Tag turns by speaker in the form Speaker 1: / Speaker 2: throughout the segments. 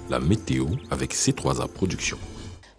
Speaker 1: La météo avec C3A Productions.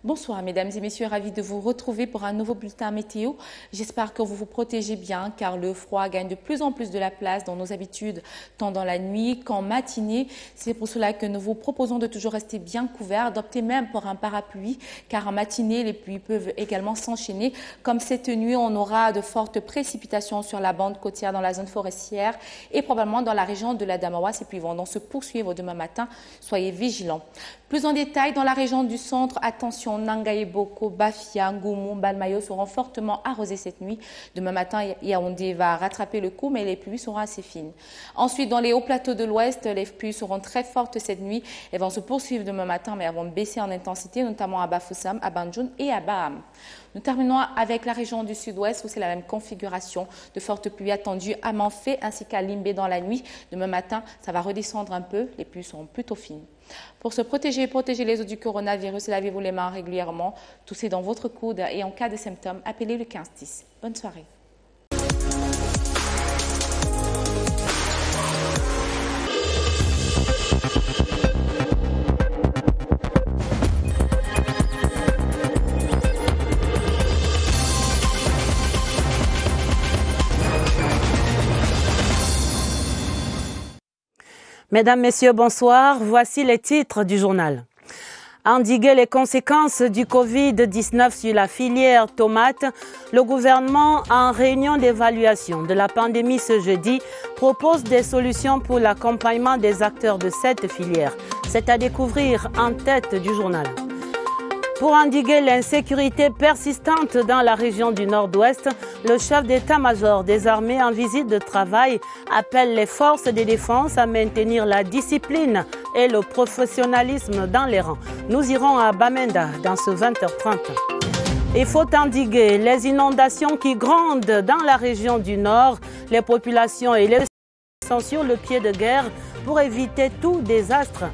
Speaker 2: Bonsoir mesdames et messieurs, ravi de vous retrouver pour un nouveau bulletin météo. J'espère que vous vous protégez bien car le froid gagne de plus en plus de la place dans nos habitudes, tant dans la nuit qu'en matinée. C'est pour cela que nous vous proposons de toujours rester bien couverts, d'opter même pour un parapluie car en matinée, les pluies peuvent également s'enchaîner. Comme cette nuit, on aura de fortes précipitations sur la bande côtière dans la zone forestière et probablement dans la région de la Damawa. Ces pluies vont donc se poursuivre demain matin. Soyez vigilants. Plus en détail, dans la région du centre, attention, Nangaye, Boko, Bafia, Ngoumou, Balmayo seront fortement arrosés cette nuit. Demain matin, Yaoundé va rattraper le coup, mais les pluies seront assez fines. Ensuite, dans les hauts plateaux de l'ouest, les pluies seront très fortes cette nuit. Elles vont se poursuivre demain matin, mais elles vont baisser en intensité, notamment à Bafoussam, à Banjoun et à Baham. Nous terminons avec la région du sud-ouest où c'est la même configuration. De fortes pluies attendues à Manfé ainsi qu'à Limbé dans la nuit. Demain matin, ça va redescendre un peu. Les pluies seront plutôt fines. Pour se protéger et protéger les autres du coronavirus, lavez-vous les mains régulièrement. Toussez dans votre coude et en cas de symptômes, appelez le 1510. Bonne soirée.
Speaker 3: Mesdames, Messieurs, bonsoir. Voici les titres du journal. Endiguer les conséquences du Covid-19 sur la filière tomate, le gouvernement, en réunion d'évaluation de la pandémie ce jeudi, propose des solutions pour l'accompagnement des acteurs de cette filière. C'est à découvrir en tête du journal. Pour endiguer l'insécurité persistante dans la région du Nord-Ouest, le chef d'état-major des armées en visite de travail appelle les forces de défense à maintenir la discipline et le professionnalisme dans les rangs. Nous irons à Bamenda dans ce 20h30. Il faut endiguer les inondations qui grondent dans la région du Nord. Les populations et les sont sur le pied de guerre pour éviter tout désastre.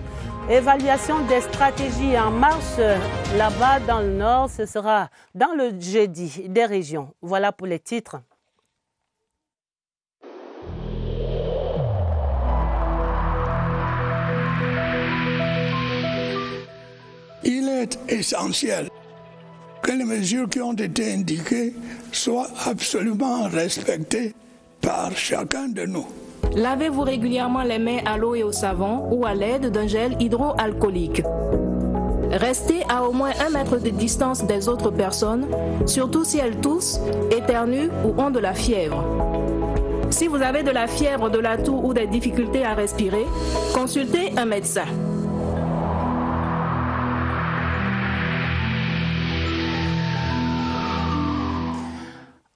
Speaker 3: Évaluation des stratégies en marche là-bas dans le Nord, ce sera dans le jeudi des régions. Voilà pour les titres.
Speaker 4: Il est essentiel que les mesures qui ont été indiquées soient absolument respectées par chacun de nous.
Speaker 5: Lavez-vous régulièrement les mains à l'eau et au savon ou à l'aide d'un gel hydroalcoolique. Restez à au moins 1 mètre de distance des autres personnes, surtout si elles toussent, éternuent ou ont de la fièvre. Si vous avez de la fièvre, de la toux ou des difficultés à respirer, consultez un médecin.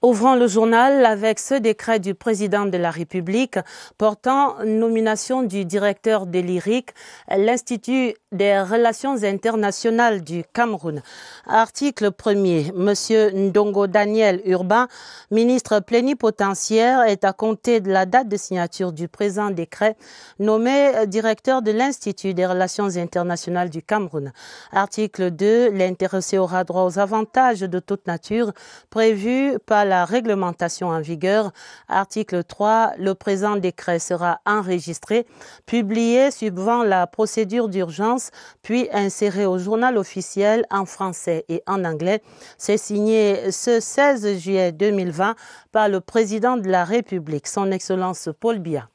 Speaker 3: Ouvrons le journal avec ce décret du président de la République portant nomination du directeur de l'IRIC, l'Institut des relations internationales du Cameroun. Article 1er. Monsieur Ndongo Daniel Urbain, ministre plénipotentiaire, est à compter de la date de signature du présent décret nommé directeur de l'Institut des relations internationales du Cameroun. Article 2. L'intéressé aura droit aux avantages de toute nature prévus par la réglementation en vigueur. Article 3. Le présent décret sera enregistré, publié suivant la procédure d'urgence, puis inséré au journal officiel en français et en anglais. C'est signé ce 16 juillet 2020 par le président de la République, son Excellence Paul Biya.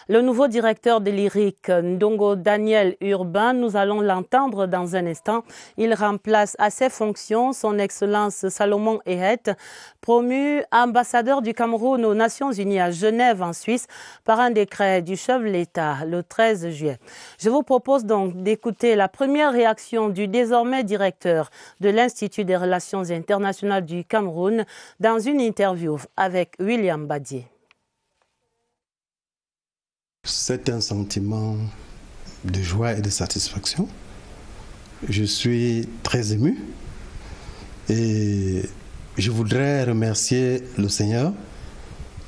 Speaker 3: Le nouveau directeur de l'IRIC, Ndongo Daniel Urbain, nous allons l'entendre dans un instant. Il remplace à ses fonctions son Excellence Salomon Ehet, promu ambassadeur du Cameroun aux Nations Unies à Genève en Suisse par un décret du chef de l'État le 13 juillet. Je vous propose donc d'écouter la première réaction du désormais directeur de l'Institut des relations internationales du Cameroun dans une interview avec William Badier.
Speaker 6: C'est un sentiment de joie et de satisfaction. Je suis très ému et je voudrais remercier le Seigneur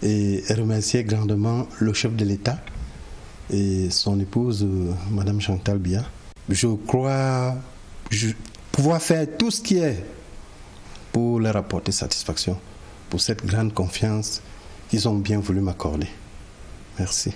Speaker 6: et remercier grandement le chef de l'État et son épouse, Madame Chantal Biya. Je crois pouvoir faire tout ce qui est pour leur apporter satisfaction, pour cette grande confiance qu'ils ont bien voulu m'accorder. Merci.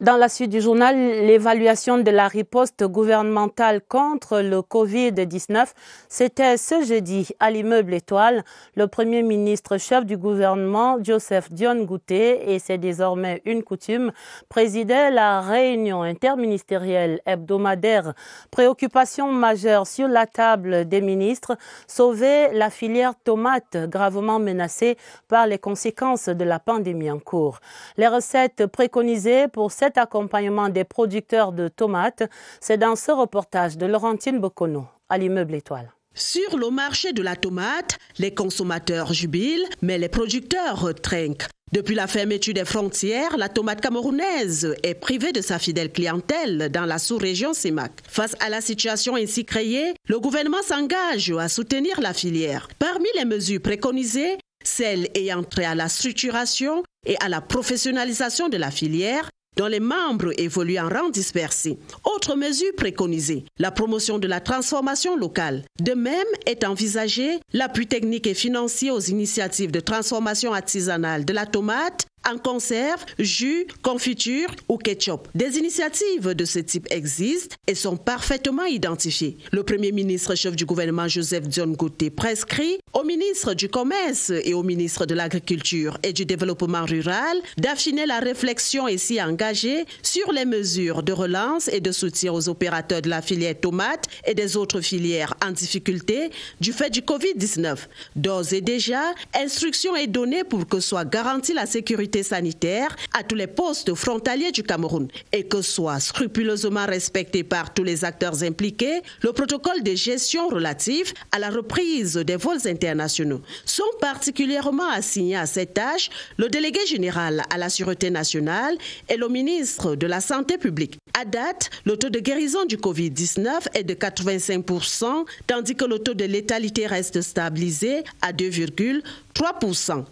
Speaker 3: Dans la suite du journal, l'évaluation de la riposte gouvernementale contre le Covid-19, c'était ce jeudi à l'immeuble Étoile. Le Premier ministre chef du gouvernement, Joseph Dione Ngouté, et c'est désormais une coutume, présidait la réunion interministérielle hebdomadaire. Préoccupation majeure sur la table des ministres, sauver la filière tomate gravement menacée par les conséquences de la pandémie en cours. Les recettes préconisées pour cet accompagnement des producteurs de tomates, c'est dans ce reportage de Laurentine Bokono à l'immeuble Étoile.
Speaker 7: Sur le marché de la tomate, les consommateurs jubilent, mais les producteurs trinquent. Depuis la fermeture des frontières, la tomate camerounaise est privée de sa fidèle clientèle dans la sous-région CEMAC. Face à la situation ainsi créée, le gouvernement s'engage à soutenir la filière. Parmi les mesures préconisées, celles ayant trait à la structuration et à la professionnalisation de la filière, dont les membres évoluent en rang dispersé. Autre mesure préconisée, la promotion de la transformation locale. De même est envisagé l'appui technique et financier aux initiatives de transformation artisanale de la tomate en conserve, jus, confiture ou ketchup. Des initiatives de ce type existent et sont parfaitement identifiées. Le Premier ministre chef du gouvernement Joseph Dione Ngouté prescrit au ministre du Commerce et au ministre de l'Agriculture et du Développement rural d'affiner la réflexion ici engagée sur les mesures de relance et de soutien aux opérateurs de la filière tomate et des autres filières en difficulté du fait du Covid-19. D'ores et déjà, instruction est donnée pour que soit garantie la sécurité sanitaire à tous les postes frontaliers du Cameroun et que soit scrupuleusement respecté par tous les acteurs impliqués le protocole de gestion relatif à la reprise des vols internationaux. Sont particulièrement assignés à cette tâche le délégué général à la Sûreté nationale et le ministre de la Santé publique. À date, le taux de guérison du Covid-19 est de 85%, tandis que le taux de létalité reste stabilisé à 2,3%.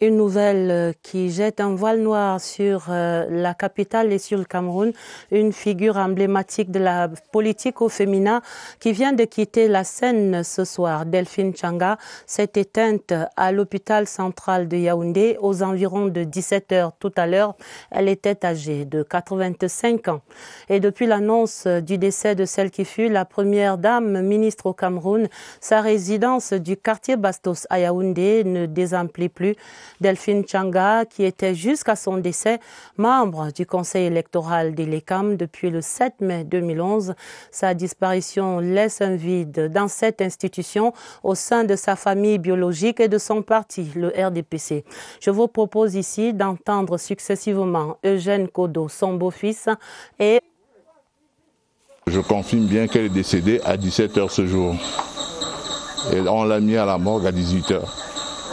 Speaker 3: Une nouvelle qui jette un voile noir sur la capitale et sur le Cameroun. Une figure emblématique de la politique au féminin qui vient de quitter la scène ce soir. Delphine Changa s'est éteinte à l'hôpital central de Yaoundé aux environs de 17h tout à l'heure. Elle était âgée de 85 ans. Et depuis l'annonce du décès de celle qui fut la première dame ministre au Cameroun, sa résidence du quartier Bastos à Yaoundé ne désemplit plus. Delphine Changa, qui était jusqu'à son décès membre du conseil électoral de l'ECAM depuis le 7 mai 2011. Sa disparition laisse un vide dans cette institution au sein de sa famille biologique et de son parti, le RDPC. Je vous propose ici d'entendre successivement Eugène Kodo, son beau-fils, et...
Speaker 8: Je confirme bien qu'elle est décédée à 17h ce jour. Et on l'a mis à la morgue à 18h.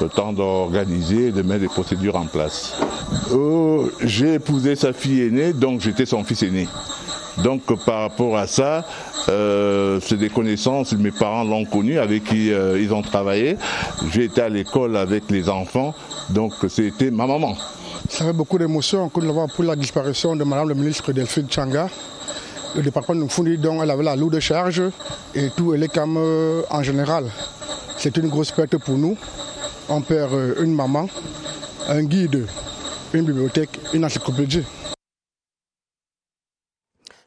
Speaker 8: Le temps d'organiser et de mettre des procédures en place. J'ai épousé sa fille aînée, donc j'étais son fils aîné. Donc par rapport à ça, c'est des connaissances, mes parents l'ont connu, avec qui ils ont travaillé. J'ai été à l'école avec les enfants, donc c'était ma maman.
Speaker 9: Ça fait beaucoup d'émotions que nous avons pour la disparition de Madame le ministre Delphine Changa. Le département nous fournit donc, elle avait la lourde charge et tout, elle est comme en général. C'est une grosse perte pour nous. On perd une maman, un guide, une bibliothèque, une encyclopédie.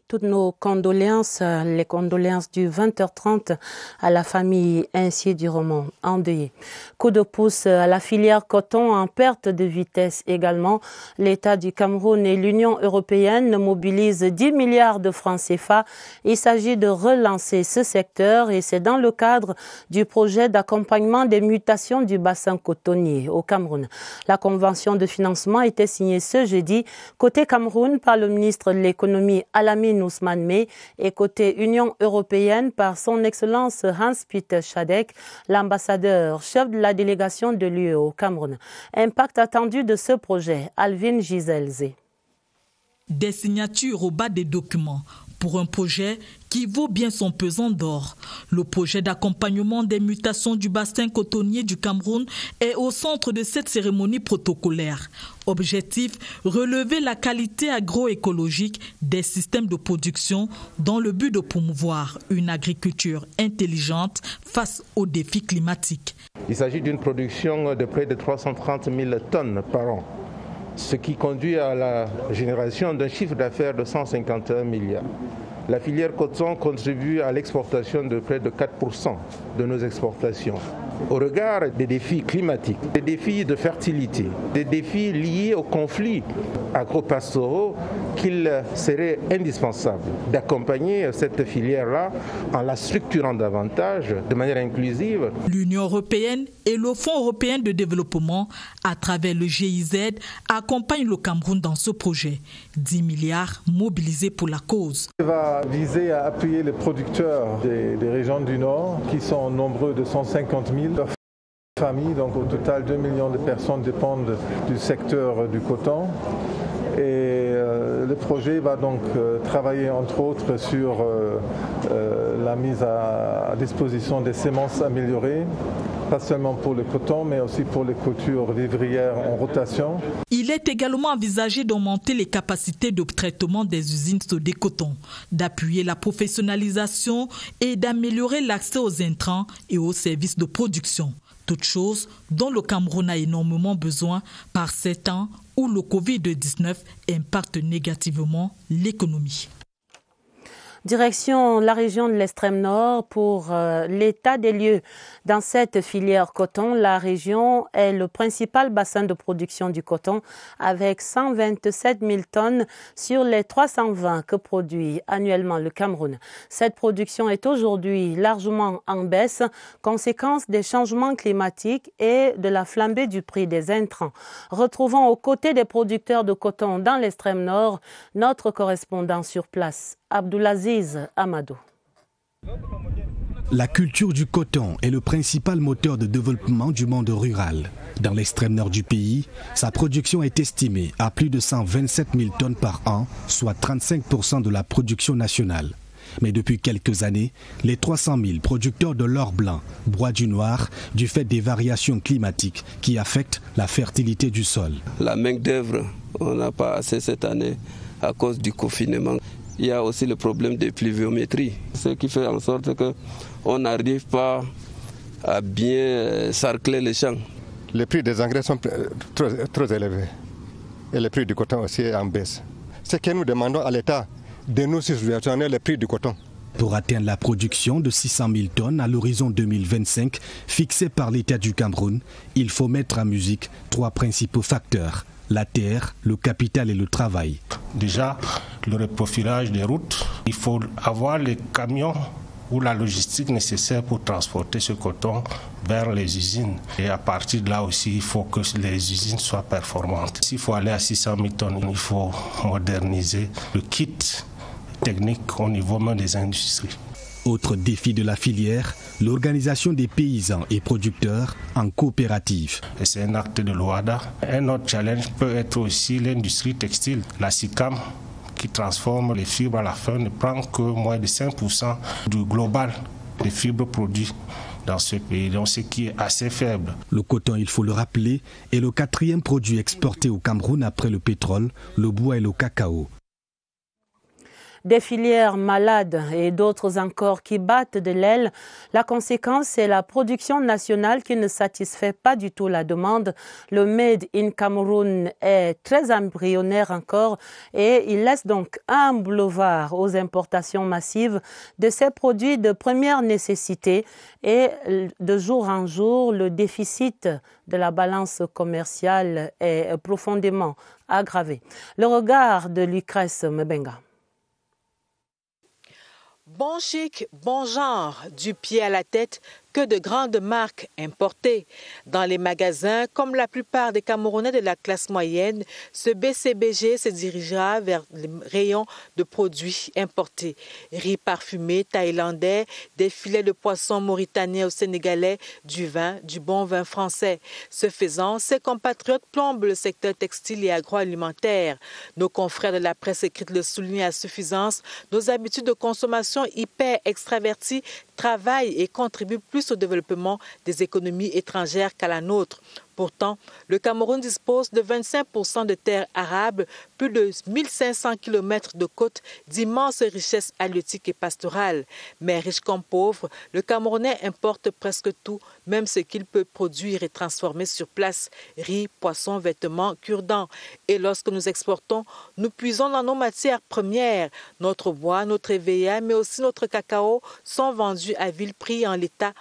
Speaker 3: Toutes nos condoléances, les condoléances du 20h30 à la famille ainsi durement endeuillée. Coup de pouce à la filière coton en perte de vitesse également. L'État du Cameroun et l'Union européenne mobilisent 10 milliards de francs CFA. Il s'agit de relancer ce secteur et c'est dans le cadre du projet d'accompagnement des mutations du bassin cotonnier au Cameroun. La convention de financement a été signée ce jeudi côté Cameroun par le ministre de l'économie Alamine Ousmane Mey et côté Union européenne par son Excellence Hans-Peter Schadek, l'ambassadeur chef de la délégation de l'UE au Cameroun. Impact attendu de ce projet, Alvin Giselze.
Speaker 10: Des signatures au bas des documents pour un projet qui vaut bien son pesant d'or. Le projet d'accompagnement des mutations du bassin cotonnier du Cameroun est au centre de cette cérémonie protocolaire. Objectif, relever la qualité agroécologique des systèmes de production dans le but de promouvoir une agriculture intelligente face aux défis climatiques.
Speaker 11: Il s'agit d'une production de près de 330 000 tonnes par an. ce qui conduit à la génération d'un chiffre d'affaires de 151 milliards. La filière coton contribue à l'exportation de près de 4% de nos exportations. Au regard des défis climatiques, des défis de fertilité, des défis liés aux conflits agro-pastoraux, qu'il serait indispensable d'accompagner cette filière-là en la structurant davantage de manière inclusive.
Speaker 10: L'Union européenne et le Fonds européen de développement, à travers le GIZ, accompagnent le Cameroun dans ce projet. 10 milliards mobilisés pour la cause.
Speaker 12: Il va viser à appuyer les producteurs des régions du Nord, qui sont nombreux de 150 000 familles. Donc au total, 2 millions de personnes dépendent du secteur du coton. Et le projet va donc travailler entre autres sur la mise à disposition des semences améliorées, pas seulement pour le coton, mais aussi pour les cultures vivrières en rotation.
Speaker 10: Il est également envisagé d'augmenter les capacités de traitement des usines Sodé Coton, d'appuyer la professionnalisation et d'améliorer l'accès aux intrants et aux services de production. Toutes choses dont le Cameroun a énormément besoin par ces temps où le Covid-19 impacte négativement l'économie.
Speaker 3: Direction la région de l'extrême nord pour l'état des lieux. Dans cette filière coton, la région est le principal bassin de production du coton avec 127 000 tonnes sur les 320 que produit annuellement le Cameroun. Cette production est aujourd'hui largement en baisse, conséquence des changements climatiques et de la flambée du prix des intrants. Retrouvons aux côtés des producteurs de coton dans l'extrême nord notre correspondant sur place, Abdoulaziz Amadou.
Speaker 13: La culture du coton est le principal moteur de développement du monde rural. Dans l'extrême nord du pays, sa production est estimée à plus de 127 000 tonnes par an, soit 35% de la production nationale. Mais depuis quelques années, les 300 000 producteurs de l'or blanc broient du noir du fait des variations climatiques qui affectent la fertilité du sol.
Speaker 14: La main-d'œuvre, on n'a pas assez cette année à cause du confinement. Il y a aussi le problème de pluviométrie, ce qui fait en sorte qu'on n'arrive pas à bien sarcler les champs.
Speaker 15: Les prix des engrais sont trop élevés et le prix du coton aussi est en baisse. Ce que nous demandons à l'État de nous subventionner le prix du coton.
Speaker 13: Pour atteindre la production de 600 000 tonnes à l'horizon 2025, fixée par l'État du Cameroun, il faut mettre en musique 3 principaux facteurs: la terre, le capital et le travail.
Speaker 16: Déjà, le reprofilage des routes, il faut avoir les camions ou la logistique nécessaire pour transporter ce coton vers les usines. Et à partir de là aussi, il faut que les usines soient performantes. S'il faut aller à 600 000 tonnes, il faut moderniser le kit technique au niveau même des industries.
Speaker 13: Autre défi de la filière, l'organisation des paysans et producteurs en coopérative.
Speaker 16: Et c'est un acte de l'OADA. Un autre challenge peut être aussi l'industrie textile. La SICAM, qui transforme les fibres à la fin, ne prend que moins de 5% du global des fibres produites dans ce pays, donc ce qui est assez faible.
Speaker 13: Le coton, il faut le rappeler, est le 4e produit exporté au Cameroun après le pétrole, le bois et le cacao.
Speaker 3: Des filières malades et d'autres encore qui battent de l'aile. La conséquence, c'est la production nationale qui ne satisfait pas du tout la demande. Le Made in Cameroun est très embryonnaire encore et il laisse donc un boulevard aux importations massives de ces produits de première nécessité. Et de jour en jour, le déficit de la balance commerciale est profondément aggravé. Le regard de Lucrèce Mbenga.
Speaker 17: Bon chic, bon genre, du pied à la tête, que de grandes marques importées. Dans les magasins, comme la plupart des Camerounais de la classe moyenne, ce BCBG se dirigera vers les rayons de produits importés. Riz parfumé thaïlandais, des filets de poisson mauritaniens ou sénégalais, du vin, du bon vin français. Ce faisant, ses compatriotes plombent le secteur textile et agroalimentaire. Nos confrères de la presse écrite le soulignent à suffisance. Nos habitudes de consommation hyper extraverties travaillent et contribuent plus au développement des économies étrangères qu'à la nôtre. Pourtant, le Cameroun dispose de 25% de terres arables, plus de 1500 km de côtes, d'immenses richesses halieutiques et pastorales. Mais riche comme pauvre, le Camerounais importe presque tout, même ce qu'il peut produire et transformer sur place. Riz, poissons, vêtements, cure-dents. Et lorsque nous exportons, nous puisons dans nos matières premières. Notre bois, notre EVA, mais aussi notre cacao sont vendus à vil prix en l'état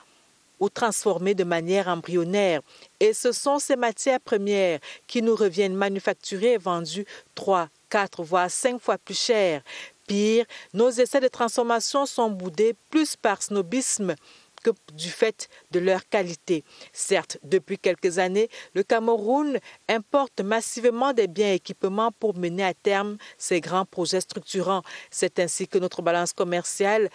Speaker 17: ou transformés de manière embryonnaire. Et ce sont ces matières premières qui nous reviennent manufacturées et vendues 3, 4, voire 5 fois plus cher. Pire, nos essais de transformation sont boudés plus par snobisme que du fait de leur qualité. Certes, depuis quelques années, le Cameroun importe massivement des biens et équipements pour mener à terme ses grands projets structurants. C'est ainsi que notre balance commerciale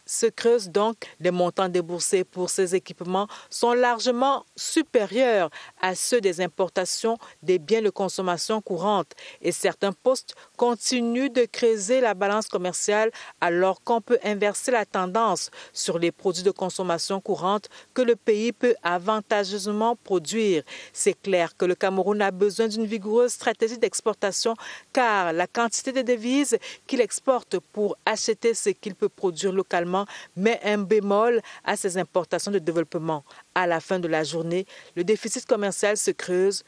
Speaker 17: se creuse donc. Les montants déboursés pour ces équipements sont largement supérieurs à ceux des importations des biens de consommation courante. Et certains postes continuent de creuser la balance commerciale alors qu'on peut inverser la tendance sur les produits de consommation courante que le pays peut avantageusement produire. C'est clair que le Cameroun a besoin d'une vigoureuse stratégie d'exportation car la quantité de devises qu'il exporte pour acheter ce qu'il peut produire localement met un bémol à ses importations de développement. À la fin de la journée, le déficit commercial se creuse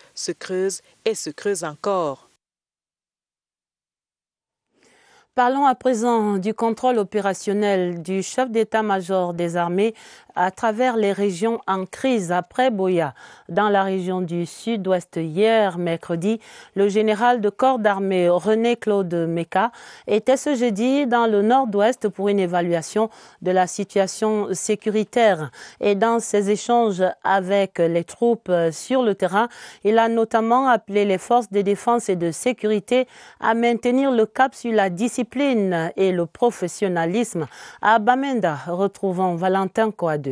Speaker 17: et se creuse encore.
Speaker 3: Parlons à présent du contrôle opérationnel du chef d'état-major des armées à travers les régions en crise après Boya. Dans la région du sud-ouest hier, mercredi, le général de corps d'armée René-Claude Meka était ce jeudi dans le nord-ouest pour une évaluation de la situation sécuritaire. Et dans ses échanges avec les troupes sur le terrain, il a notamment appelé les forces de défense et de sécurité à maintenir le cap sur la discipline et le professionnalisme. À Bamenda, retrouvons Valentin Coadeux.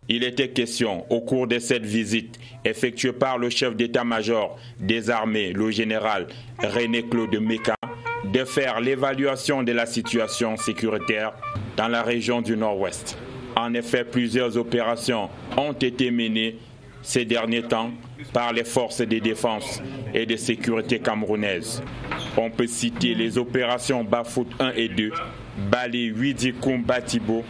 Speaker 18: Il était question, au cours de cette visite effectuée par le chef d'état-major des armées, le général René-Claude Meka, de faire l'évaluation de la situation sécuritaire dans la région du Nord-Ouest. En effet, plusieurs opérations ont été menées ces derniers temps par les forces de défense et de sécurité camerounaises. On peut citer les opérations Bafout 1 et 2, Bali, Widikoum, Batibo,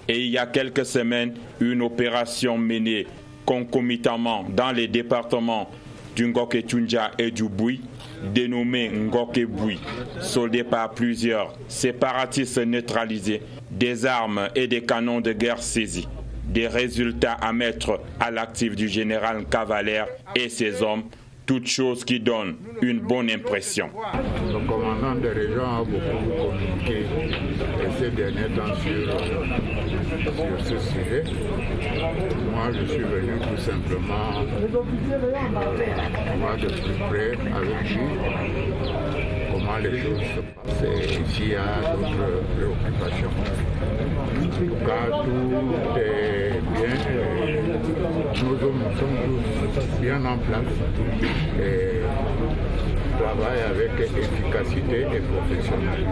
Speaker 18: et il y a quelques semaines, une opération menée concomitamment dans les départements du Ngoké Tunja et du Boui, dénommée Ngoké Boui, soldée par plusieurs séparatistes neutralisés, des armes et des canons de guerre saisis. Des résultats à mettre à l'actif du général Cavalaire et ses hommes, toutes choses qui donnent une bonne impression.
Speaker 19: Le commandant de région a beaucoup communiqué ces derniers temps sur ce sujet. Moi, je suis venu tout simplement voir de plus près avec lui comment les choses se passent. Et ici, il y a d'autres préoccupations. En tout cas, tout est bien. Nos hommes sont tous bien en place et travaillent avec efficacité et professionnalisme.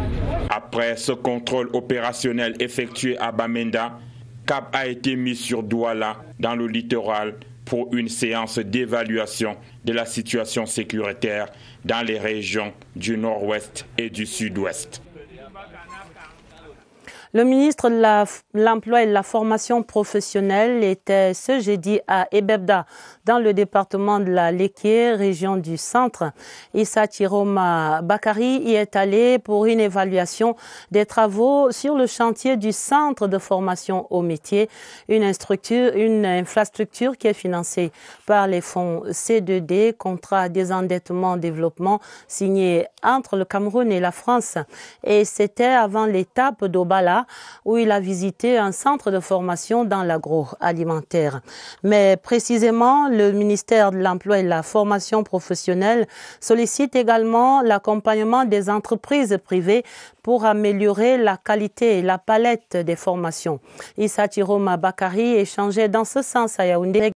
Speaker 18: Après ce contrôle opérationnel effectué à Bamenda, cap a été mis sur Douala, dans le littoral, pour une séance d'évaluation de la situation sécuritaire dans les régions du Nord-Ouest et du Sud-Ouest.
Speaker 3: Le ministre de l'Emploi et de la Formation professionnelle était ce jeudi à Ebebda, dans le département de la Léquié, région du centre. Issa Chiroma Bakari y est allé pour une évaluation des travaux sur le chantier du centre de formation au métier, une infrastructure qui est financée par les fonds C2D, contrat désendettement développement signé entre le Cameroun et la France. Et c'était avant l'étape d'Obala, où il a visité un centre de formation dans l'agroalimentaire. Mais précisément, le ministère de l'Emploi et de la Formation professionnelle sollicite également l'accompagnement des entreprises privées pour améliorer la qualité et la palette des formations. Issa Chiroma Bakari échangeait dans ce sens à Yaoundé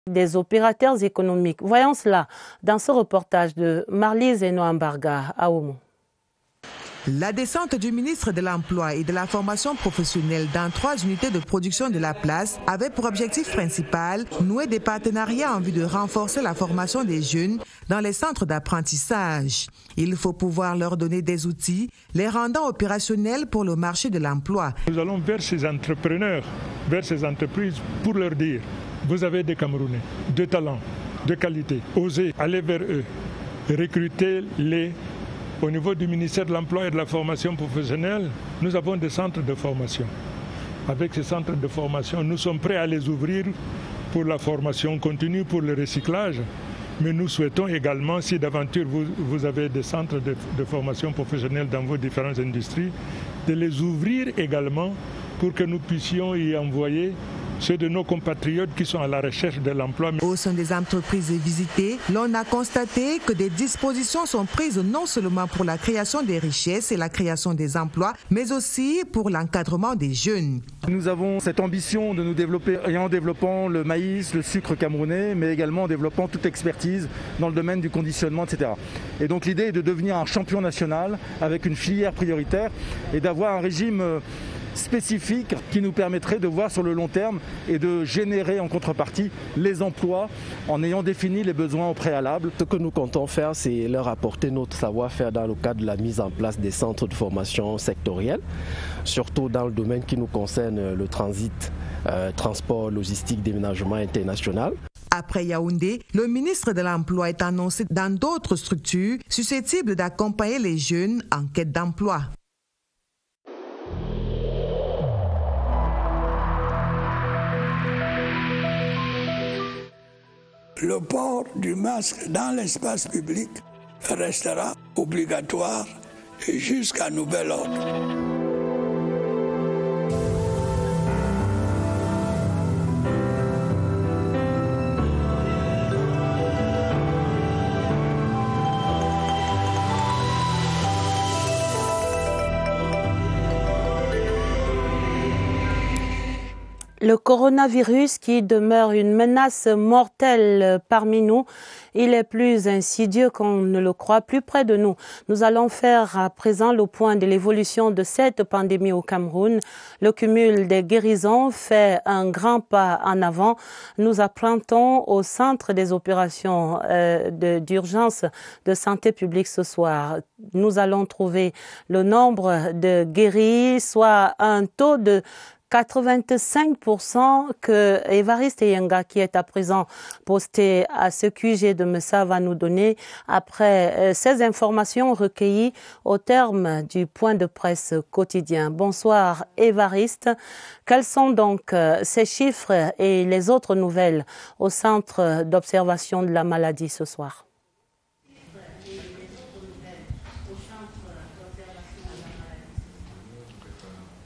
Speaker 3: des opérateurs économiques. Voyons cela dans ce reportage de Marlise Enoambarga à Oumou.
Speaker 20: La descente du ministre de l'Emploi et de la formation professionnelle dans 3 unités de production de la place avait pour objectif principal nouer des partenariats en vue de renforcer la formation des jeunes dans les centres d'apprentissage. Il faut pouvoir leur donner des outils, les rendant opérationnels pour le marché de l'emploi.
Speaker 21: Nous allons vers ces entrepreneurs, vers ces entreprises pour leur dire, vous avez des Camerounais, de talent, de qualité, osez aller vers eux, recrutez-les. Au niveau du ministère de l'Emploi et de la formation professionnelle, nous avons des centres de formation. Avec ces centres de formation, nous sommes prêts à les ouvrir pour la formation continue, pour le recyclage. Mais nous souhaitons également, si d'aventure vous avez des centres de formation professionnelle dans vos différentes industries, de les ouvrir également pour que nous puissions y envoyer ceux de nos compatriotes qui sont à la recherche de l'emploi.
Speaker 20: Au sein des entreprises visitées, l'on a constaté que des dispositions sont prises non seulement pour la création des richesses et la création des emplois, mais aussi pour l'encadrement des jeunes.
Speaker 22: Nous avons cette ambition de nous développer en développant le maïs, le sucre camerounais, mais également en développant toute expertise dans le domaine du conditionnement, etc. Et donc l'idée est de devenir un champion national avec une filière prioritaire et d'avoir un régime spécifique qui nous permettrait de voir sur le long terme et de générer en contrepartie les emplois en ayant défini les besoins au préalable.
Speaker 23: Ce que nous comptons faire, c'est leur apporter notre savoir-faire dans le cadre de la mise en place des centres de formation sectoriels, surtout dans le domaine qui nous concerne, le transit, transport, logistique, déménagement international.
Speaker 20: Après Yaoundé, le ministre de l'Emploi est annoncé dans d'autres structures susceptibles d'accompagner les jeunes en quête d'emploi.
Speaker 4: Le port du masque dans l'espace public restera obligatoire jusqu'à nouvel ordre.
Speaker 3: Le coronavirus qui demeure une menace mortelle parmi nous, il est plus insidieux qu'on ne le croit, plus près de nous. Nous allons faire à présent le point de l'évolution de cette pandémie au Cameroun. Le cumul des guérisons fait un grand pas en avant. Nous apprentons au centre des opérations d'urgence de santé publique ce soir. Nous allons trouver le nombre de guéris, soit un taux de 85% que Évariste Yenga, qui est à présent posté à ce QG de Messa, va nous donner après ces informations recueillies au terme du point de presse quotidien. Bonsoir Évariste. Quels sont donc ces chiffres et les autres nouvelles au centre d'observation de la maladie ce soir?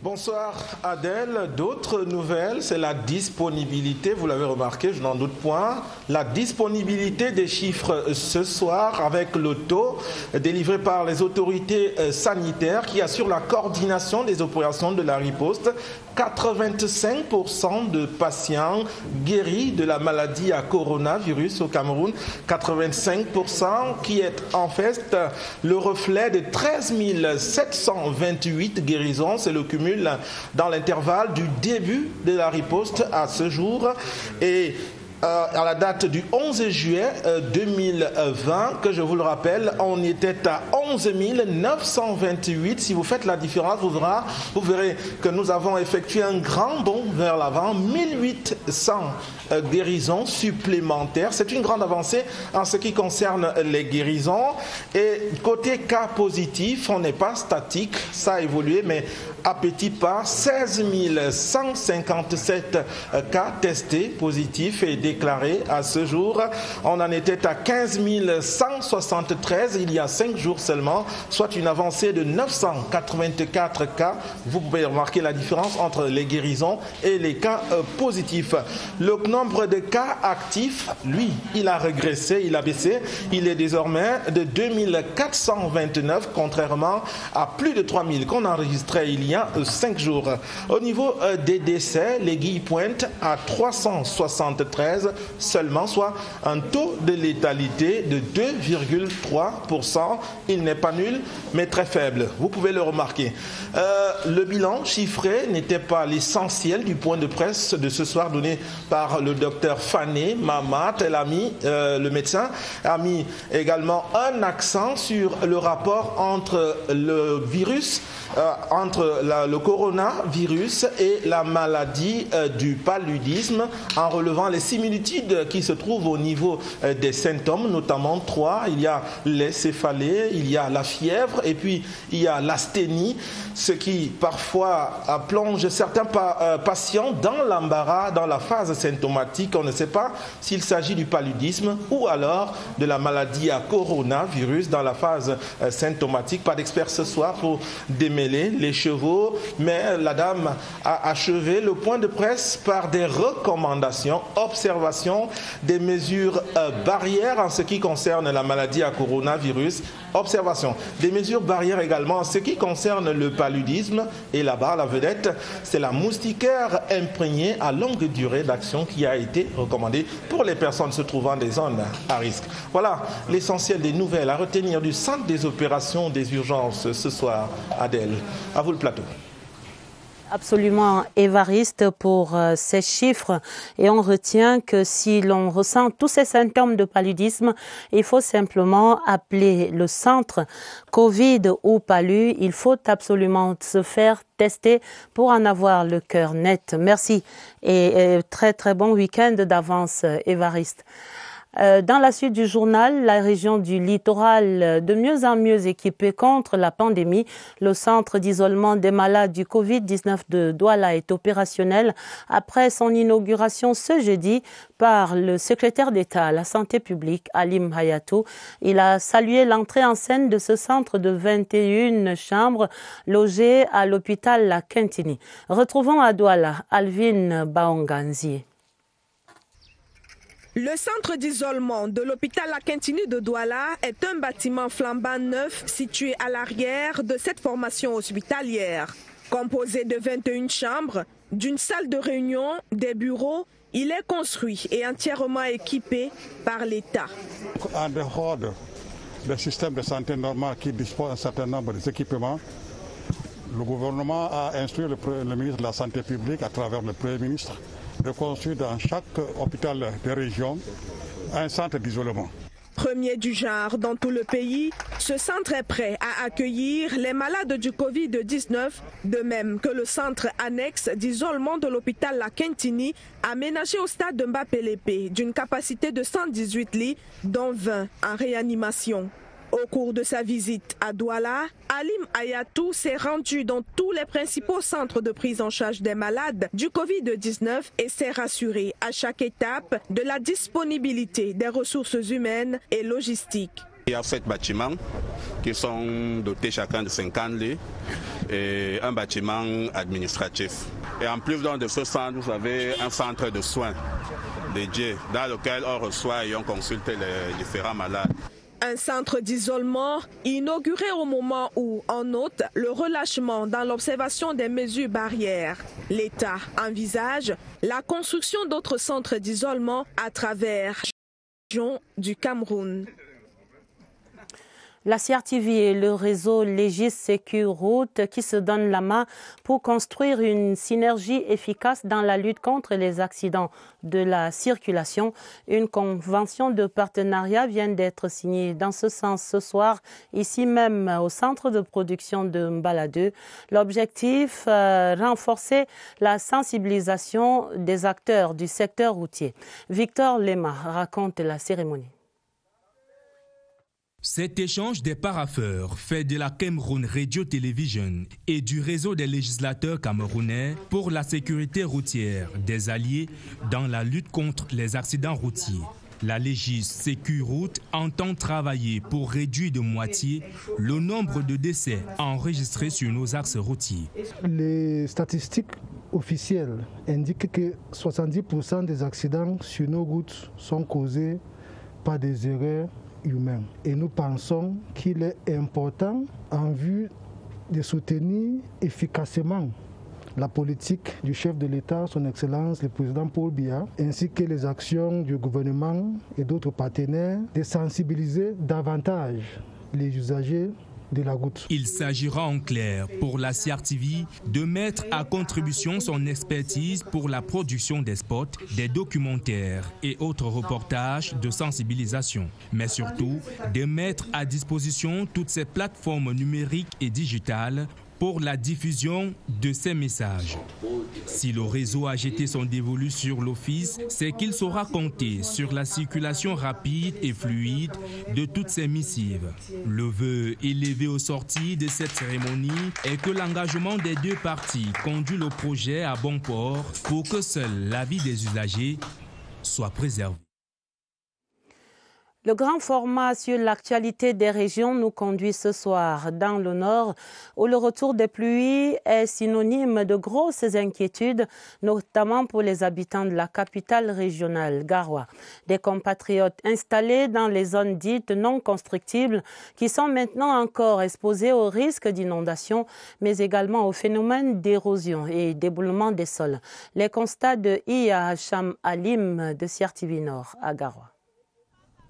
Speaker 24: Bonsoir Adèle. D'autres nouvelles, c'est la disponibilité, vous l'avez remarqué, je n'en doute point, la disponibilité des chiffres ce soir avec le taux délivré par les autorités sanitaires qui assurent la coordination des opérations de la riposte. 85% de patients guéris de la maladie à coronavirus au Cameroun. 85% qui est en fait le reflet de 13 728 guérisons. C'est le cumul dans l'intervalle du début de la riposte à ce jour. Et à la date du 11 juillet 2020, que je vous le rappelle, on était à 11 928. Si vous faites la différence, vous verrez que nous avons effectué un grand bond vers l'avant, 1800 guérisons supplémentaires. C'est une grande avancée en ce qui concerne les guérisons. Et côté cas positifs, on n'est pas statique, ça a évolué, mais à petits pas, 16 157 cas testés positifs et déclarés à ce jour. On en était à 15 173 il y a 5 jours seulement, soit une avancée de 984 cas. Vous pouvez remarquer la différence entre les guérisons et les cas positifs. Le nombre de cas actifs, lui, il a régressé, il a baissé. Il est désormais de 2429, contrairement à plus de 3000 qu'on enregistrait il y a 5 jours. Au niveau des décès, les Guilles pointent à 373 seulement, soit un taux de létalité de 1,3%. Il n'est pas nul, mais très faible. Vous pouvez le remarquer. Le bilan chiffré n'était pas l'essentiel du point de presse de ce soir donné par le docteur Fané Mamat. Elle a mis, le médecin a mis également un accent sur le rapport entre le virus, entre le coronavirus et la maladie du paludisme, en relevant les similitudes qui se trouvent au niveau des symptômes, notamment 3. Il y a les céphalées, il y a la fièvre et puis il y a l'asthénie, ce qui parfois plonge certains patients dans l'embarras, dans la phase symptomatique. On ne sait pas s'il s'agit du paludisme ou alors de la maladie à coronavirus dans la phase symptomatique. Pas d'expert ce soir pour démêler les chevaux, mais la dame a achevé le point de presse par des recommandations, observations, des mesures barrières en ce qui concerne la maladie à coronavirus, observation, des mesures barrières également en ce qui concerne le paludisme. Et là-bas, la vedette, c'est la moustiquaire imprégnée à longue durée d'action qui a été recommandée pour les personnes se trouvant dans des zones à risque. Voilà l'essentiel des nouvelles à retenir du centre des opérations des urgences ce soir. Adèle, à vous le plateau.
Speaker 3: Absolument, Évariste, pour ces chiffres. Et on retient que si l'on ressent tous ces symptômes de paludisme, il faut simplement appeler le centre Covid ou Palu. Il faut absolument se faire tester pour en avoir le cœur net. Merci et très très bon week-end d'avance, Évariste. Dans la suite du journal, la région du littoral de mieux en mieux équipée contre la pandémie. Le centre d'isolement des malades du Covid-19 de Douala est opérationnel après son inauguration ce jeudi par le secrétaire d'État à la santé publique, Halim Hayatou. Il a salué l'entrée en scène de ce centre de 21 chambres logées à l'hôpital La Quintini. Retrouvons à Douala Alvin Baonganzi.
Speaker 1: Le centre d'isolement de l'hôpital La Quintini de Douala est un bâtiment flambant neuf situé à l'arrière de cette formation hospitalière. Composé de 21 chambres, d'une salle de réunion, des bureaux, il est construit et entièrement équipé par l'État.
Speaker 2: En dehors des systèmes de santé normal qui disposent d'un certain nombre d'équipements, le gouvernement a instruit le ministre de la Santé publique à travers le Premier ministre de construire dans chaque hôpital de région un centre d'isolement.
Speaker 1: Premier du genre dans tout le pays, ce centre est prêt à accueillir les malades du Covid-19, de même que le centre annexe d'isolement de l'hôpital La Quintini, aménagé au stade de Mbapelepe, d'une capacité de 118 lits, dont 20 en réanimation. Au cours de sa visite à Douala, Halim Hayatou s'est rendu dans tous les principaux centres de prise en charge des malades du Covid-19 et s'est rassuré à chaque étape de la disponibilité des ressources humaines et logistiques.
Speaker 5: Il y a 7 bâtiments qui sont dotés chacun de 50 lits et un bâtiment administratif. Et en plus de ce centre, vous avez un centre de soins dédié dans lequel on reçoit et on consulte les différents malades.
Speaker 1: Un centre d'isolement inauguré au moment où on note le relâchement dans l'observation des mesures barrières. L'État envisage la construction d'autres centres d'isolement à travers la région du Cameroun.
Speaker 3: La CRTV et le réseau Légis Sécurroute qui se donnent la main pour construire une synergie efficace dans la lutte contre les accidents de la circulation. Une convention de partenariat vient d'être signée dans ce sens ce soir, ici même au centre de production de Mbala 2. L'objectif, renforcer la sensibilisation des acteurs du secteur routier. Victor Lema raconte la cérémonie.
Speaker 6: Cet échange des parapheurs fait de la Cameroun Radio Television et du réseau des législateurs camerounais pour la sécurité routière des alliés dans la lutte contre les accidents routiers. La Légis Sécurroute entend travailler pour réduire de moitié le nombre de décès enregistrés sur nos axes routiers.
Speaker 25: Les statistiques officielles indiquent que 70% des accidents sur nos routes sont causés par des erreurs humains. Et nous pensons qu'il est important, en vue de soutenir efficacement la politique du chef de l'État, son Excellence le président Paul Biya, ainsi que les actions du gouvernement et d'autres partenaires de sensibiliser davantage les usagers de la route.
Speaker 6: Il s'agira en clair pour la CRTV de mettre à contribution son expertise pour la production des spots, des documentaires et autres reportages de sensibilisation, mais surtout de mettre à disposition toutes ces plateformes numériques et digitales pour la diffusion de ces messages. Si le réseau a jeté son dévolu sur l'office, c'est qu'il saura compter sur la circulation rapide et fluide de toutes ces missives. Le vœu élevé au sortir de cette cérémonie est que l'engagement des deux parties conduit le projet à bon port pour que seul l'avis des usagers soit préservé.
Speaker 3: Le grand format sur l'actualité des régions nous conduit ce soir dans le nord, où le retour des pluies est synonyme de grosses inquiétudes, notamment pour les habitants de la capitale régionale, Garoua. Des compatriotes installés dans les zones dites non constructibles qui sont maintenant encore exposés au risque d'inondation, mais également au phénomène d'érosion et d'éboulement des sols. Les constats de Iya Hacham Alim de CRTV Nord à Garoua.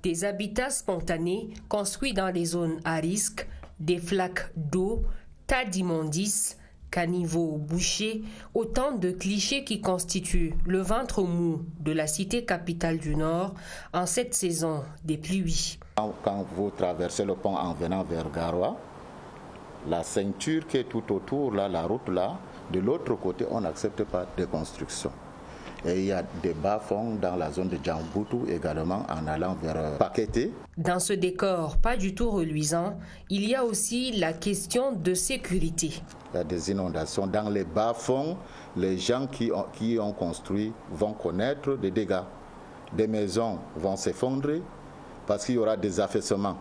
Speaker 7: Des habitats spontanés construits dans les zones à risque, des flaques d'eau, tas d'immondices, caniveaux bouchés, autant de clichés qui constituent le ventre mou de la cité capitale du Nord en cette saison des pluies.
Speaker 8: Quand vous traversez le pont en venant vers Garoua, la ceinture qui est tout autour, là, la route là, de l'autre côté, on n'accepte pas de construction. Et il y a des bas-fonds dans la zone de Djamboutou également en allant vers Paqueté.
Speaker 7: Dans ce décor pas du tout reluisant, il y a aussi la question de sécurité.
Speaker 8: Il y a des inondations dans les bas-fonds. Les gens qui ont construit vont connaître des dégâts. Des maisons vont s'effondrer parce qu'il y aura des affaissements.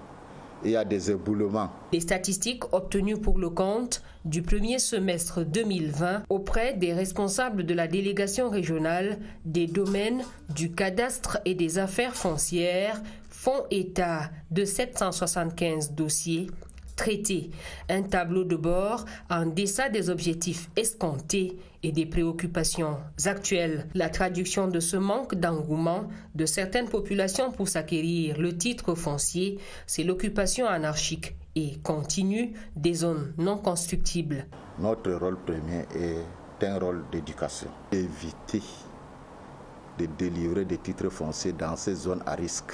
Speaker 8: Il y a des éboulements.
Speaker 7: Les statistiques obtenues pour le compte du premier semestre 2020 auprès des responsables de la délégation régionale, des domaines, du cadastre et des affaires foncières font état de 775 dossiers traités. Un tableau de bord en deçà des objectifs escomptés et des préoccupations actuelles. La traduction de ce manque d'engouement de certaines populations pour s'acquérir le titre foncier, c'est l'occupation anarchique et continue des zones non constructibles.
Speaker 8: Notre rôle premier est un rôle d'éducation. Éviter de délivrer des titres fonciers dans ces zones à risque.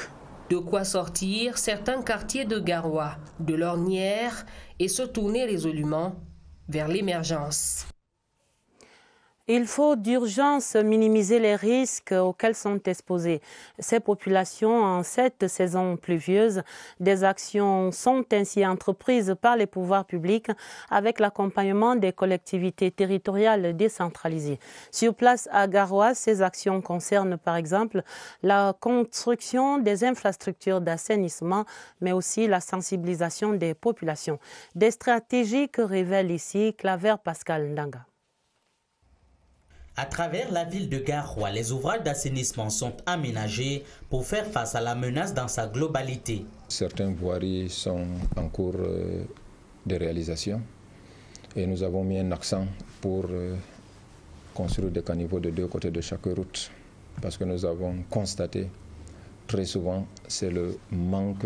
Speaker 7: De quoi sortir certains quartiers de Garoua, de l'ornière et se tourner résolument vers l'émergence.
Speaker 3: Il faut d'urgence minimiser les risques auxquels sont exposées ces populations en cette saison pluvieuse. Des actions sont ainsi entreprises par les pouvoirs publics avec l'accompagnement des collectivités territoriales décentralisées. Sur place à Garoua, ces actions concernent par exemple la construction des infrastructures d'assainissement, mais aussi la sensibilisation des populations. Des stratégies que révèle ici Claver Pascal Ndanga.
Speaker 9: À travers la ville de Garoua, les ouvrages d'assainissement sont aménagés pour faire face à la menace dans sa globalité.
Speaker 11: Certaines voiries sont en cours de réalisation et nous avons mis un accent pour construire des caniveaux de deux côtés de chaque route parce que nous avons constaté très souvent c'est le manque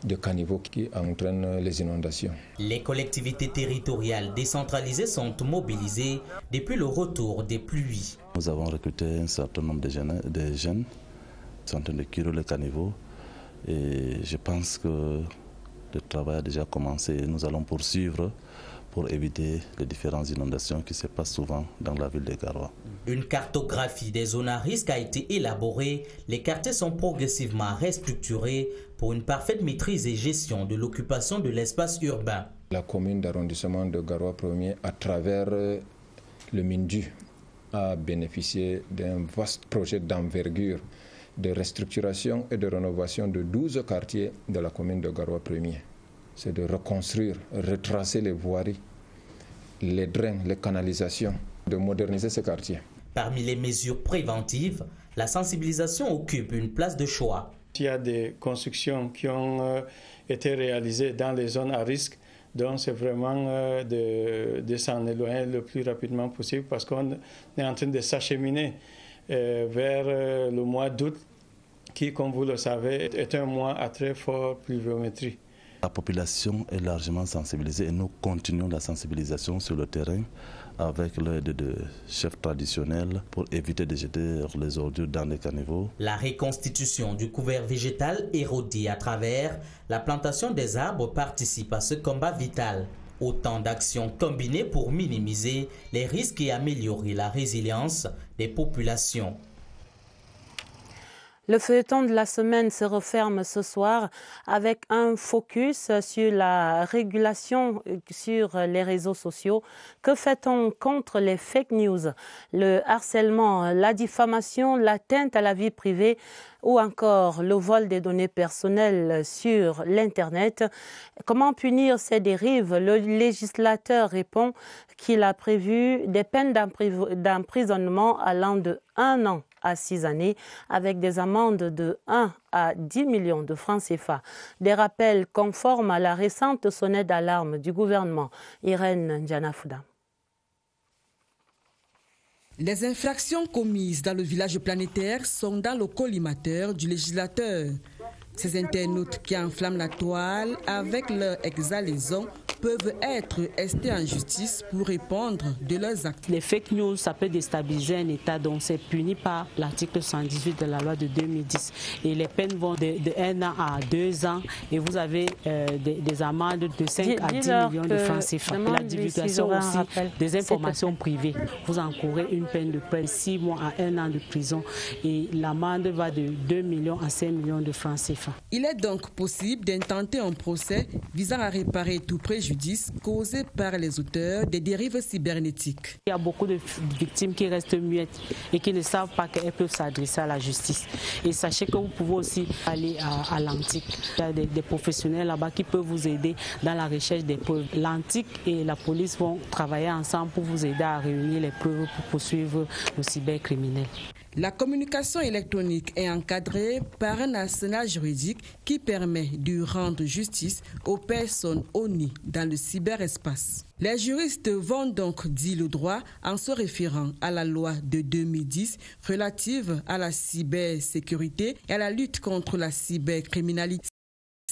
Speaker 11: de caniveaux qui entraînent les inondations.
Speaker 9: Les collectivités territoriales décentralisées sont mobilisées depuis le retour des pluies.
Speaker 12: Nous avons recruté un certain nombre de jeunes qui sont en train de curer les caniveaux et je pense que le travail a déjà commencé et nous allons poursuivre pour éviter les différentes inondations qui se passent souvent dans la ville de Garoua.
Speaker 9: Une cartographie des zones à risque a été élaborée. Les quartiers sont progressivement restructurés pour une parfaite maîtrise et gestion de l'occupation de l'espace urbain.
Speaker 11: La commune d'arrondissement de Garoua 1er, à travers le MINDU, a bénéficié d'un vaste projet d'envergure de restructuration et de rénovation de 12 quartiers de la commune de Garoua 1er. C'est de reconstruire, retracer les voiries, les drains, les canalisations, de moderniser ces quartiers.
Speaker 9: Parmi les mesures préventives, la sensibilisation occupe une place de choix.
Speaker 26: Il y a des constructions qui ont été réalisées dans les zones à risque,
Speaker 10: Donc c'est vraiment de s'en éloigner le plus rapidement possible parce qu'on est en train de s'acheminer vers le mois d'août qui, comme vous le savez, est un mois à très forte pluviométrie.
Speaker 12: La population est largement sensibilisée et nous continuons la sensibilisation sur le terrain avec l'aide de chefs traditionnels pour éviter de jeter les ordures dans les caniveaux.
Speaker 9: La reconstitution du couvert végétal érodé à travers la plantation des arbres participe à ce combat vital. Autant d'actions combinées pour minimiser les risques et améliorer la résilience des populations.
Speaker 3: Le feuilleton de la semaine se referme ce soir avec un focus sur la régulation sur les réseaux sociaux. Que fait-on contre les fake news, le harcèlement, la diffamation, l'atteinte à la vie privée ou encore le vol des données personnelles sur l'Internet? Comment punir ces dérives? Le législateur répond qu'il a prévu des peines d'emprisonnement allant de 1 an à 6 années avec des amendes de 1 à 10 millions de francs CFA. Des rappels conformes à la récente sonnette d'alarme du gouvernement. Irène Ndianafouda.
Speaker 13: Les infractions commises dans le village planétaire sont dans le collimateur du législateur. Ces internautes qui enflamment la toile avec leur exhalaison peuvent être estés en justice pour répondre de leurs actes.
Speaker 14: Les fake news, ça peut déstabiliser un État, donc c'est puni par l'article 118 de la loi de 2010. Et les peines vont de 1 an à 2 ans et vous avez des amendes de 5 à 10 millions de francs CFA. La divulgation aussi des informations privées. Vous encourez une peine de près de 6 mois à 1 an de prison et l'amende va de 2 millions à 5 millions de francs CFA.
Speaker 13: Il est donc possible d'intenter un procès visant à réparer tout préjudice causé par les auteurs des dérives cybernétiques.
Speaker 14: Il y a beaucoup de victimes qui restent muettes et qui ne savent pas qu'elles peuvent s'adresser à la justice. Et sachez que vous pouvez aussi aller à l'Antique. Il y a des professionnels là-bas qui peuvent vous aider dans la recherche des preuves. L'Antique et la police vont travailler ensemble pour vous aider à réunir les preuves pour poursuivre le cybercriminel.
Speaker 13: La communication électronique est encadrée par un arsenal juridique qui permet de rendre justice aux personnes ONI dans le cyberespace. Les juristes vont donc dire le droit en se référant à la loi de 2010 relative à la cybersécurité et à la lutte contre la cybercriminalité.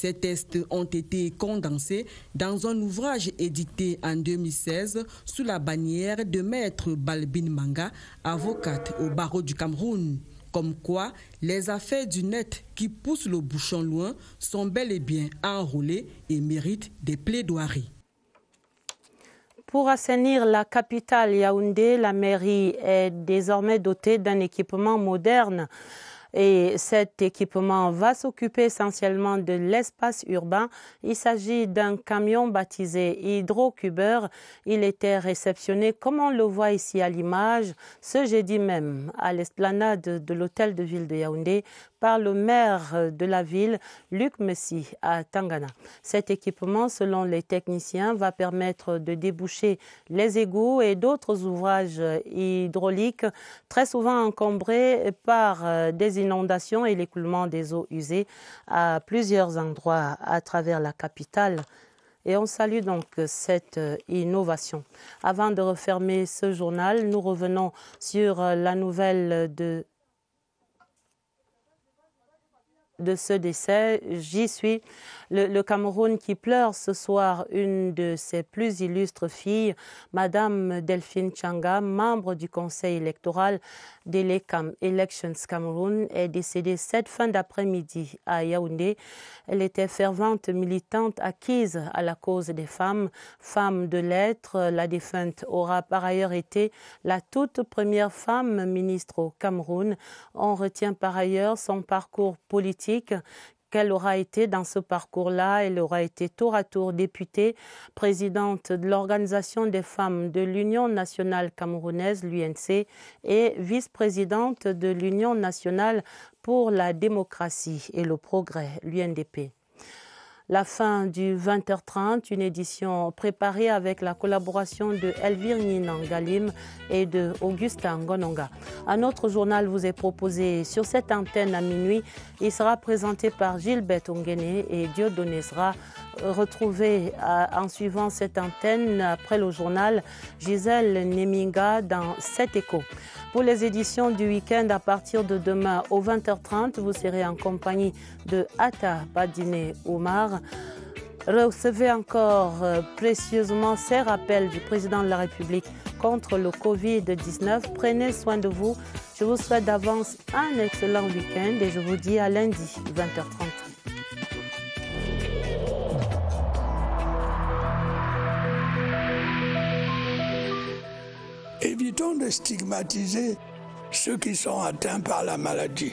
Speaker 13: Ces tests ont été condensés dans un ouvrage édité en 2016 sous la bannière de Maître Balbine Manga, avocate au barreau du Cameroun. Comme quoi, les affaires du net qui poussent le bouchon loin sont bel et bien enrôlées et méritent des plaidoiries.
Speaker 3: Pour assainir la capitale Yaoundé, la mairie est désormais dotée d'un équipement moderne. Et cet équipement va s'occuper essentiellement de l'espace urbain. Il s'agit d'un camion baptisé Hydrocubeur. Il était réceptionné, comme on le voit ici à l'image, ce jeudi même à l'esplanade de l'hôtel de ville de Yaoundé par le maire de la ville, Luc Messi, à Tangana. Cet équipement, selon les techniciens, va permettre de déboucher les égouts et d'autres ouvrages hydrauliques très souvent encombrés par des inondations et l'écoulement des eaux usées à plusieurs endroits à travers la capitale. Et on salue donc cette innovation. Avant de refermer ce journal, nous revenons sur la nouvelle de ce décès. J'y suis. Le Cameroun qui pleure ce soir une de ses plus illustres filles, Madame Delphine Changa, membre du conseil électoral d'Elecam Elections Cameroun, est décédée cette fin d'après-midi à Yaoundé. Elle était fervente militante acquise à la cause des femmes, femme de lettres. La défunte aura par ailleurs été la toute première femme ministre au Cameroun. On retient par ailleurs son parcours politique. Qu'elle aura été dans ce parcours-là. Elle aura été tour à tour députée, présidente de l'Organisation des femmes de l'Union nationale camerounaise, l'UNC, et vice-présidente de l'Union nationale pour la démocratie et le progrès, l'UNDP. La fin du 20h30, une édition préparée avec la collaboration de Elvire Ninangalim et de Augustin Ngononga. Un autre journal vous est proposé sur cette antenne à minuit. Il sera présenté par Gilbert Ongene et Dieudonné Sra retrouver en suivant cette antenne après le journal Gisèle Neminga dans 7 échos. Pour les éditions du week-end, à partir de demain au 20h30, vous serez en compagnie de Atta Badine Oumar. Recevez encore précieusement ces rappels du président de la République contre le Covid-19. Prenez soin de vous. Je vous souhaite d'avance un excellent week-end et je vous dis à lundi, 20h30.
Speaker 4: Évitons de stigmatiser ceux qui sont atteints par la maladie.